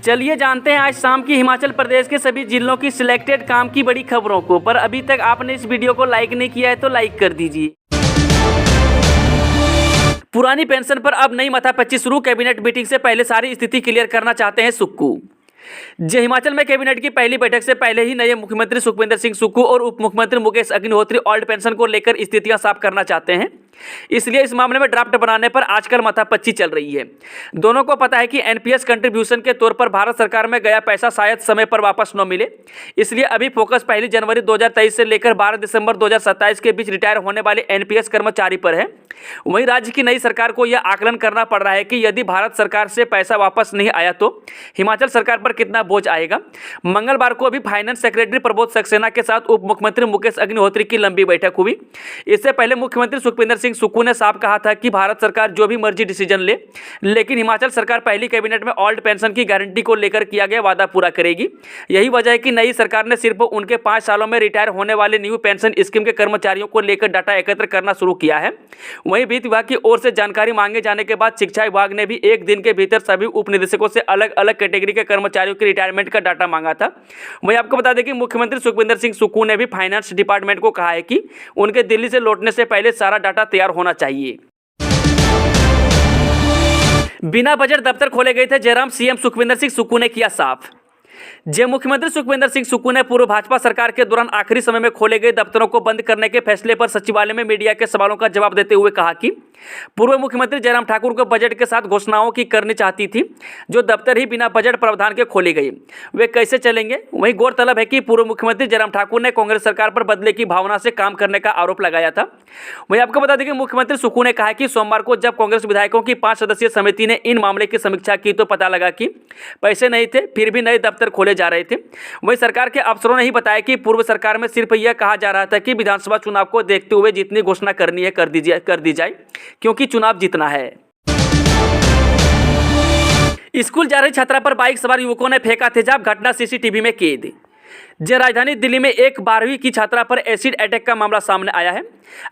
चलिए जानते हैं आज शाम की हिमाचल प्रदेश के सभी जिलों की सिलेक्टेड काम की बड़ी खबरों को। पर अभी तक आपने इस वीडियो को लाइक नहीं किया है तो लाइक कर दीजिए। पुरानी पेंशन पर अब नई माथापच्ची शुरू, कैबिनेट मीटिंग से पहले सारी स्थिति क्लियर करना चाहते हैं सुक्खू। हिमाचल में कैबिनेट की पहली बैठक से पहले ही नए मुख्यमंत्री सुखविंदर सिंह सुक्खू और उप मुख्यमंत्री मुकेश अग्निहोत्री ओल्ड पेंशन को लेकर स्थितियां साफ करना चाहते हैं। इसलिए इस मामले में ड्राफ्ट बनाने पर आजकल माथापच्ची चल रही है। दोनों को पता है कि एनपीएस कंट्रीब्यूशन के तौर पर भारत सरकार में गया पैसा शायद समय पर वापस न मिले। इसलिए अभी फोकस 1 जनवरी 2023 से लेकर 12 दिसंबर 2027 के बीच रिटायर होने वाले एनपीएस कर्मचारी पर है। वहीं राज्य की नई सरकार को यह आकलन करना पड़ रहा है कि यदि भारत सरकार से पैसा वापस नहीं आया तो हिमाचल सरकार पर कितना बोझ आएगा। मंगलवार को भी फाइनेंस सेक्रेटरी प्रबोध सक्सेना के साथ उप मुख्यमंत्री मुकेश अग्निहोत्री की लंबी बैठक हुई। इससे पहले मुख्यमंत्री सुखविंदर सिंह सुक्खू ने साफ कहा था कि भारत सरकार जो भी मर्जी डिसीजन ले, लेकिन हिमाचल सरकार पहली कैबिनेट में ओल्ड पेंशन की गारंटी को लेकर किया गया वादा पूरा करेगी। यही वजह है कि नई सरकार ने सिर्फ उनके 5 सालों में रिटायर होने वाले न्यू पेंशन स्कीम के कर्मचारियों को लेकर डाटा एकत्र करना शुरू किया है। वहीं वित्त विभाग की ओर से जानकारी मांगे जाने के बाद शिक्षा विभाग ने भी 1 दिन के भीतर सभी उप निदेशकों से अलग अलग कैटेगरी के कर्मचारियों की रिटायरमेंट का डाटा मांगा था। वहीं आपको बता दें कि मुख्यमंत्री सुखविंदर सिंह सुक्खू ने भी फाइनेंस डिपार्टमेंट को कहा है कि उनके दिल्ली से लौटने से पहले सारा डाटा तैयार होना चाहिए। बिना बजट दफ्तर खोले गए थे जयराम, सीएम सुखविंदर सिंह सुक्खू ने किया साफ। मुख्यमंत्री सुखविंदर सिंह सुक्खू ने पूर्व भाजपा सरकार के दौरान आखिरी समय में खोले गए दफ्तरों को बंद करने के फैसले पर सचिवालय में मीडिया के सवालों का जवाब देते हुए कहा कि पूर्व मुख्यमंत्री जयराम ठाकुर को बजट के साथ घोषणाओं की करनी चाहती थी। जो दफ्तर ही बिना बजट प्रावधान के खोले गए वे कैसे चलेंगे। वहीं गौरतलब है कि पूर्व मुख्यमंत्री जयराम ठाकुर ने कांग्रेस सरकार पर बदले की भावना से काम करने का आरोप लगाया था। वहीं आपको बता दें कि मुख्यमंत्री सुक्खू ने कहा कि सोमवार को जब कांग्रेस विधायकों की 5 सदस्यीय समिति ने इन मामले की समीक्षा की तो पता लगा कि पैसे नहीं थे, फिर भी नए दफ्तर खोले जा रहे थे। वहीं सरकार के अफसरों ने ही बताया कि पूर्व सरकार में सिर्फ यह कहा जा रहा था कि विधानसभा चुनाव को देखते हुए जितनी घोषणा करनी है कर दी जाए, क्योंकि चुनाव जीतना है। स्कूल जा रही छात्रा पर बाइक सवार युवकों ने फेंका तेजाब, घटना सीसीटीवी में कैद। राजधानी दिल्ली में एक 12वीं की छात्रा पर एसिड अटैक का मामला सामने आया है।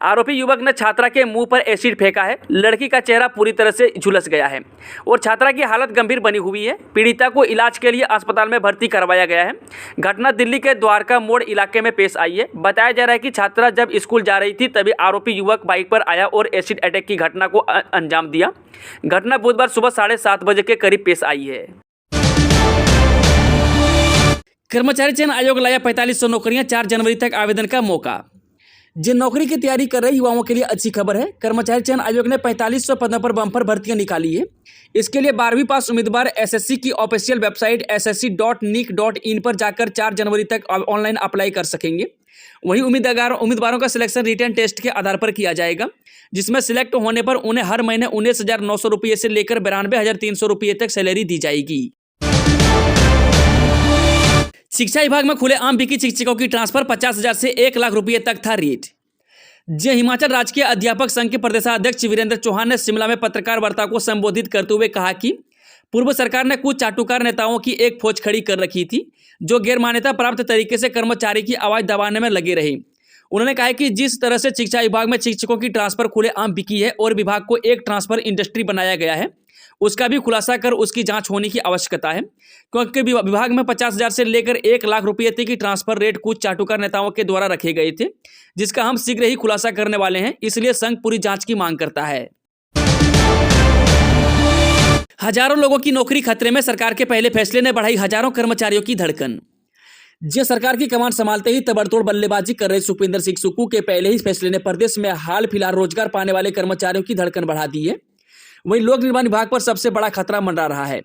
आरोपी युवक ने छात्रा के मुंह पर एसिड फेंका है। लड़की का चेहरा पूरी तरह से झुलस गया है और छात्रा की हालत गंभीर बनी हुई है। पीड़िता को इलाज के लिए अस्पताल में भर्ती करवाया गया है। घटना दिल्ली के द्वारका मोड़ इलाके में पेश आई है। बताया जा रहा है कि छात्रा जब स्कूल जा रही थी तभी आरोपी युवक बाइक पर आया और एसिड अटैक की घटना को अंजाम दिया। घटना बुधवार सुबह 7:30 बजे के करीब पेश आई है। कर्मचारी चयन आयोग लाया 4500 नौकरियां, 4 जनवरी तक आवेदन का मौका। जिन नौकरी की तैयारी कर रहे युवाओं के लिए अच्छी खबर है। कर्मचारी चयन आयोग ने 4500 पदों पर बम्पर भर्तियां निकाली है। इसके लिए 12वीं पास उम्मीदवार एसएससी की ऑफिशियल वेबसाइट ssc.nic.in पर जाकर 4 जनवरी तक ऑनलाइन अप्लाई कर सकेंगे। वहीं उम्मीदवारों का सिलेक्शन रिटन टेस्ट के आधार पर किया जाएगा, जिसमें सिलेक्ट होने पर उन्हें हर महीने 19,900 रुपये से लेकर 92,300 रुपये तक सैलरी दी जाएगी। शिक्षा विभाग में खुले आम बिकी शिक्षकों की ट्रांसफर 50,000 से 1 लाख रुपये तक था रेट। हिमाचल राजकीय अध्यापक संघ के प्रदेशाध्यक्ष वीरेंद्र चौहान ने शिमला में पत्रकार वार्ता को संबोधित करते हुए कहा कि पूर्व सरकार ने कुछ चाटुकार नेताओं की एक फौज खड़ी कर रखी थी जो गैर मान्यता प्राप्त तरीके से कर्मचारी की आवाज दबाने में लगे रहे। उन्होंने कहा कि जिस तरह से शिक्षा विभाग में शिक्षकों की ट्रांसफर खुले आम बिकी है और विभाग को एक ट्रांसफर इंडस्ट्री बनाया गया है, उसका भी खुलासा कर उसकी जांच होने की आवश्यकता है, क्योंकि विभाग में 50,000 से लेकर 1 लाख रुपये तक की ट्रांसफर रेट कुछ चाटुकार नेताओं के द्वारा रखे गए थे, जिसका हम शीघ्र ही खुलासा करने वाले हैं। इसलिए संघ पूरी जांच की मांग करता है। हजारों लोगों की नौकरी खतरे में, सरकार के पहले फैसले ने बढ़ाई हजारों कर्मचारियों की धड़कन। सरकार की कमान संभालते ही तबड़तोड़ बल्लेबाजी कर रहे सुखविंदर सिंह सुक्खू के पहले ही फैसले ने प्रदेश में हाल फिलहाल रोजगार पाने वाले कर्मचारियों की धड़कन बढ़ा दी है। वहीं लोक निर्माण विभाग पर सबसे बड़ा खतरा मंडरा रहा है।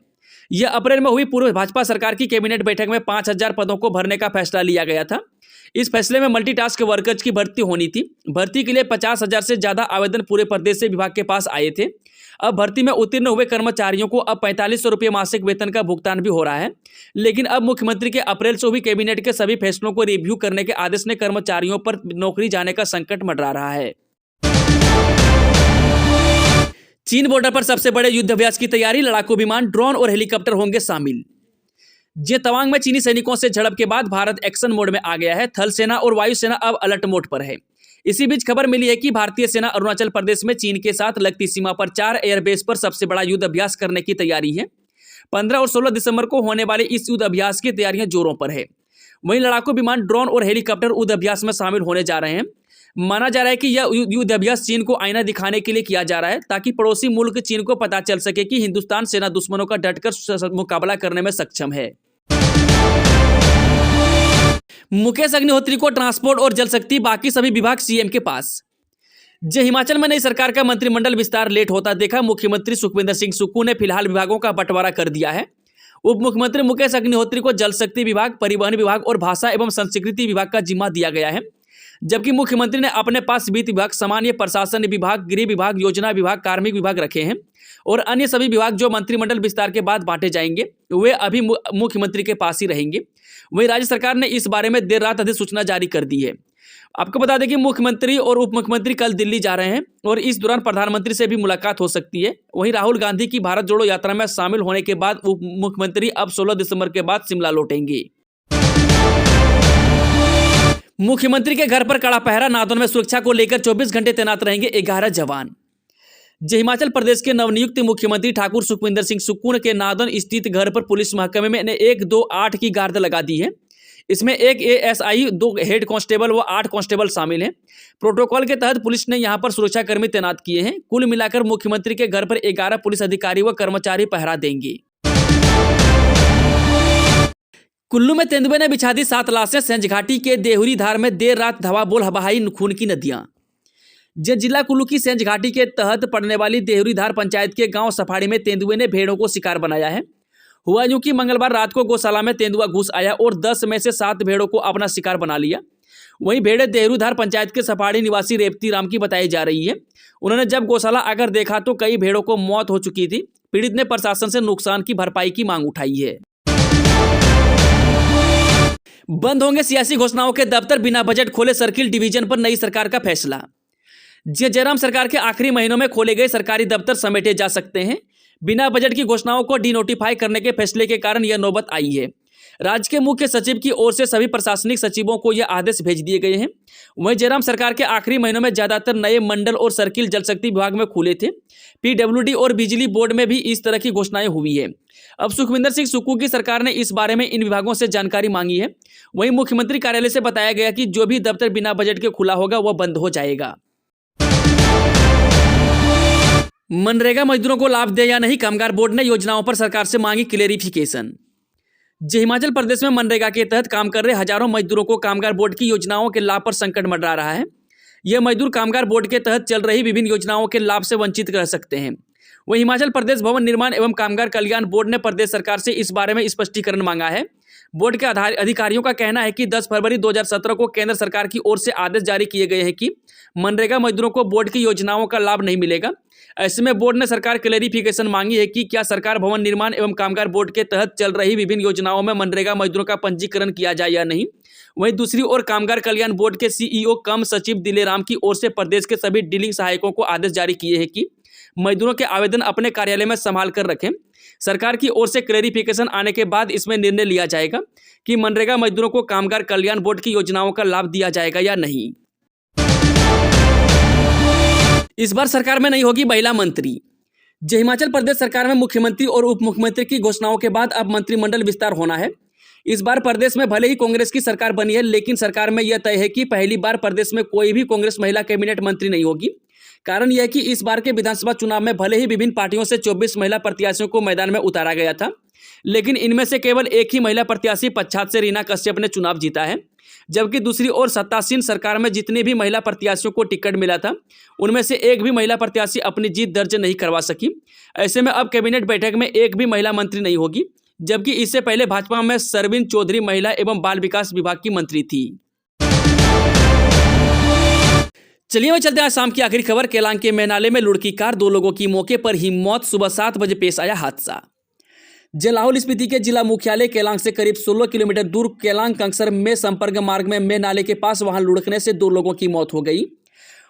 यह अप्रैल में हुई पूर्व भाजपा सरकार की कैबिनेट बैठक में 5,000 पदों को भरने का फैसला लिया गया था। इस फैसले में मल्टीटास्क वर्कर्स की भर्ती होनी थी। भर्ती के लिए 50,000 से ज्यादा आवेदन पूरे प्रदेश से विभाग के पास आए थे। अब भर्ती में उत्तीर्ण हुए कर्मचारियों को अब 4500 रुपये मासिक वेतन का भुगतान भी हो रहा है। लेकिन अब मुख्यमंत्री के अप्रैल से हुई कैबिनेट के सभी फैसलों को रिव्यू करने के आदेश ने कर्मचारियों पर नौकरी जाने का संकट मंडरा रहा है। चीन बॉर्डर पर सबसे बड़े युद्धाभ्यास की तैयारी, लड़ाकू विमान, ड्रोन और हेलीकॉप्टर होंगे शामिल। तवांग में चीनी सैनिकों से झड़प के बाद भारत एक्शन मोड में आ गया है। थल सेना और वायुसेना अब अलर्ट मोड पर है। इसी बीच खबर मिली है कि भारतीय सेना अरुणाचल प्रदेश में चीन के साथ लगती सीमा पर 4 एयरबेस पर सबसे बड़ा युद्ध अभ्यास करने की तैयारी है। 15 और 16 दिसंबर को होने वाले इस युद्ध अभ्यास की तैयारियां जोरों पर है। वहीं लड़ाकू विमान, ड्रोन और हेलीकॉप्टर युद्ध अभ्यास में शामिल होने जा रहे हैं। माना जा रहा है कि यह युद्ध अभ्यास चीन को आईना दिखाने के लिए किया जा रहा है, ताकि पड़ोसी मुल्क चीन को पता चल सके कि हिंदुस्तान सेना दुश्मनों का डटकर मुकाबला करने में सक्षम है। मुकेश अग्निहोत्री को ट्रांसपोर्ट और जल शक्ति, बाकी सभी विभाग सीएम के पास। जय हिमाचल में नई सरकार का मंत्रिमंडल विस्तार लेट होता देखा मुख्यमंत्री सुखविंदर सिंह सुक्खू ने फिलहाल विभागों का बंटवारा कर दिया है। उप मुख्यमंत्री मुकेश अग्निहोत्री को जल शक्ति विभाग, परिवहन विभाग और भाषा एवं संस्कृति विभाग का जिम्मा दिया गया है, जबकि मुख्यमंत्री ने अपने पास वित्त विभाग, सामान्य प्रशासन विभाग, गृह विभाग, योजना विभाग, कार्मिक विभाग रखे हैं और अन्य सभी विभाग जो मंत्रिमंडल विस्तार के बाद बांटे जाएंगे वे अभी मुख्यमंत्री के पास ही रहेंगे। वहीं राज्य सरकार ने इस बारे में देर रात अधिसूचना जारी कर दी है। आपको बता दें कि मुख्यमंत्री और उप मुख्यमंत्री कल दिल्ली जा रहे हैं और इस दौरान प्रधानमंत्री से भी मुलाकात हो सकती है। वहीं राहुल गांधी की भारत जोड़ो यात्रा में शामिल होने के बाद उप मुख्यमंत्री अब 16 दिसंबर के बाद शिमला लौटेंगे। मुख्यमंत्री के घर पर कड़ा पहरा, नादौन में सुरक्षा को लेकर 24 घंटे तैनात रहेंगे 11 जवान। जय हिमाचल प्रदेश के नवनियुक्त मुख्यमंत्री ठाकुर सुखविंदर सिंह सुक्खू के नादौन स्थित घर पर पुलिस महकमे में 128 की गार्ड लगा दी है। इसमें एक एएसआई, 2 हेड कांस्टेबल व 8 कांस्टेबल शामिल हैं। प्रोटोकॉल के तहत पुलिस ने यहां पर सुरक्षाकर्मी तैनात किए हैं। कुल मिलाकर मुख्यमंत्री के घर पर 11 पुलिस अधिकारी व कर्मचारी पहरा देंगे। कुल्लू में तेंदुए ने बिछा दी 7 लाशें, सेंज घाटी के देहुरी धार में देर रात धवाबोल बहाई खून की नदियां। जिला कुल्लू की सेंज घाटी के तहत पड़ने वाली देहुरी धार पंचायत के गांव सफाड़ी में तेंदुए ने भेड़ों को शिकार बनाया है। हुआ यूं कि मंगलवार रात को गौशाला में तेंदुआ घुस आया और 10 में से 7 भेड़ों को अपना शिकार बना लिया। वहीं भेड़ें देहरूधार पंचायत के सफाड़ी निवासी रेवती राम की बताई जा रही है। उन्होंने जब गौशाला आकर देखा तो कई भेड़ों को मौत हो चुकी थी। पीड़ित ने प्रशासन से नुकसान की भरपाई की मांग उठाई है। बंद होंगे सियासी घोषणाओं के दफ्तर, बिना बजट खोले सर्किल डिवीजन पर नई सरकार का फैसला। जयराम सरकार के आखिरी महीनों में खोले गए सरकारी दफ्तर समेटे जा सकते हैं। बिना बजट की घोषणाओं को डिनोटिफाई करने के फैसले के कारण यह नौबत आई है। राज्य के मुख्य सचिव की ओर से सभी प्रशासनिक सचिवों को यह आदेश भेज दिए गए हैं। वहीं जयराम सरकार के आखिरी महीनों में ज्यादातर नए मंडल और सर्किल जल शक्ति विभाग में खुले थे। पीडब्ल्यूडी और बिजली बोर्ड में भी इस तरह की घोषणाएं हुई है। अब सुखविंदर सिंह सुक्खू की सरकार ने इस बारे में इन विभागों से जानकारी मांगी है। वहीं मुख्यमंत्री कार्यालय से बताया गया कि जो भी दफ्तर बिना बजट के खुला होगा वह बंद हो जाएगा। मनरेगा मजदूरों को लाभ दे या नहीं, कामगार बोर्ड ने योजनाओं पर सरकार से मांगी क्लेरिफिकेशन। जय हिमाचल प्रदेश में मनरेगा के तहत काम कर रहे हजारों मजदूरों को कामगार बोर्ड की योजनाओं के लाभ पर संकट मंडरा रहा है। यह मजदूर कामगार बोर्ड के तहत चल रही विभिन्न योजनाओं के लाभ से वंचित रह सकते हैं। वहीं हिमाचल प्रदेश भवन निर्माण एवं कामगार कल्याण बोर्ड ने प्रदेश सरकार से इस बारे में स्पष्टीकरण मांगा है। बोर्ड के अधिकारियों का कहना है कि 10 फरवरी 2017 को केंद्र सरकार की ओर से आदेश जारी किए गए हैं कि मनरेगा मजदूरों को बोर्ड की योजनाओं का लाभ नहीं मिलेगा। ऐसे में बोर्ड ने सरकार क्लेरिफिकेशन मांगी है कि क्या सरकार भवन निर्माण एवं कामगार बोर्ड के तहत चल रही विभिन्न योजनाओं में मनरेगा मजदूरों का पंजीकरण किया जाए या नहीं। वहीं दूसरी ओर कामगार कल्याण बोर्ड के सीईओ कम सचिव दिलेराम की ओर से प्रदेश के सभी डीलिंग सहायकों को आदेश जारी किए हैं कि मजदूरों के आवेदन अपने कार्यालय में संभाल कर रखें। सरकार की ओर से क्लेरिफिकेशन आने के बाद इसमें निर्णय लिया जाएगा कि मनरेगा मजदूरों को कामगार कल्याण बोर्ड की योजनाओं का लाभ दिया जाएगा या नहीं। इस बार सरकार में नहीं होगी महिला मंत्री। जय हिमाचल प्रदेश सरकार में मुख्यमंत्री और उप मुख्यमंत्री की घोषणाओं के बाद अब मंत्रिमंडल विस्तार होना है। इस बार प्रदेश में भले ही कांग्रेस की सरकार बनी है, लेकिन सरकार में यह तय है कि पहली बार प्रदेश में कोई भी कांग्रेस महिला कैबिनेट मंत्री नहीं होगी। कारण यह कि इस बार के विधानसभा चुनाव में भले ही विभिन्न पार्टियों से 24 महिला प्रत्याशियों को मैदान में उतारा गया था, लेकिन इनमें से केवल एक ही महिला प्रत्याशी पच्छाद से रीना कश्यप ने चुनाव जीता है। जबकि दूसरी ओर सत्तासीन सरकार में जितने भी महिला प्रत्याशियों को टिकट मिला था, उनमें से एक भी महिला प्रत्याशी अपनी जीत दर्ज नहीं करवा सकी। ऐसे में अब कैबिनेट बैठक में एक भी महिला मंत्री नहीं होगी, जबकि इससे पहले भाजपा में सरवीन चौधरी महिला एवं बाल विकास विभाग की मंत्री थी। चलिए मैं चलते हैं शाम की आखिरी खबर। केलांग के मैनाले में लुढ़की कार, 2 लोगों की मौके पर ही मौत। सुबह 7 बजे पेश आया हादसा। लाहौल स्पीति के जिला मुख्यालय केलांग से करीब 16 किलोमीटर दूर केलांग कंकसर में संपर्क मार्ग में मे नाले के पास वाहन लुढ़कने से 2 लोगों की मौत हो गई।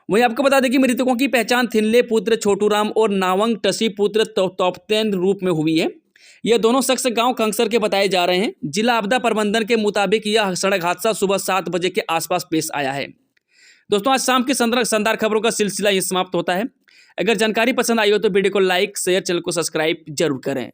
वहीं आपको बता दें कि मृतकों की पहचान थिनले पुत्र छोटू राम और नावंग टसी पुत्र तोपतेन रूप में हुई है। यह दोनों शख्स गांव कंकसर के बताए जा रहे हैं। जिला आपदा प्रबंधन के मुताबिक यह सड़क हादसा सुबह 7 बजे के आसपास पेश आया है। दोस्तों, आज शाम की शानदार खबरों का सिलसिला ये समाप्त होता है। अगर जानकारी पसंद आई हो तो वीडियो को लाइक, शेयर, चैनल को सब्सक्राइब जरूर करें।